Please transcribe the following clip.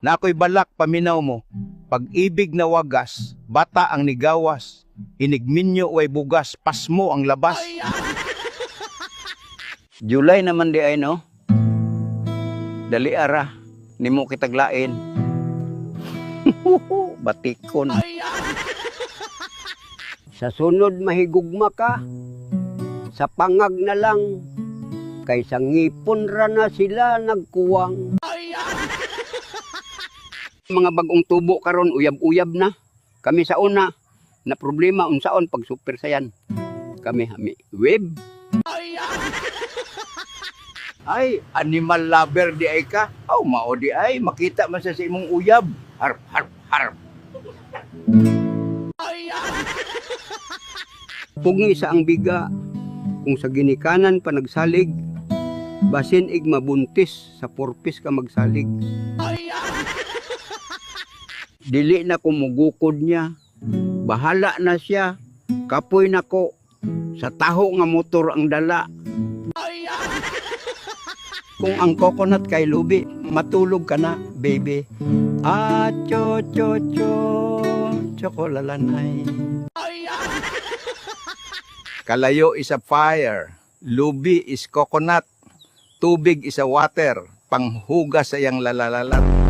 na ako'y balak paminaw mo. Pag-ibig na wagas, bata ang nigawas. Inigminyo way bugas, pasmo ang labas. July naman di ay no? Dali ara, nimo kitaglain. Batikon. Sa sunod mahigugma ka, sa pangag na lang, kaysa ngipon ra na sila nagkuwang. Mga bagong tubo karon uyab-uyab na. Kami sa una, na problema unsaon pag super sayan. Kami web. Ay, animal lover di ay ka. Aw, mao di ay, makita man sa imong uyab. Harp, harp, harp. Pugi sa ang biga, kung sa ginikanan pa nagsalig, basin ig mabuntis sa purpis ka magsalig. Dili na kumugukod niya, bahala na siya, kapoy na ko, sa taho nga motor ang dala. Kung ang coconut kay lubi, matulog ka na, baby. Chokolalanay. Kalayo is a fire, lubi is coconut, tubig is a water, panghugas sa iyang lalalalat.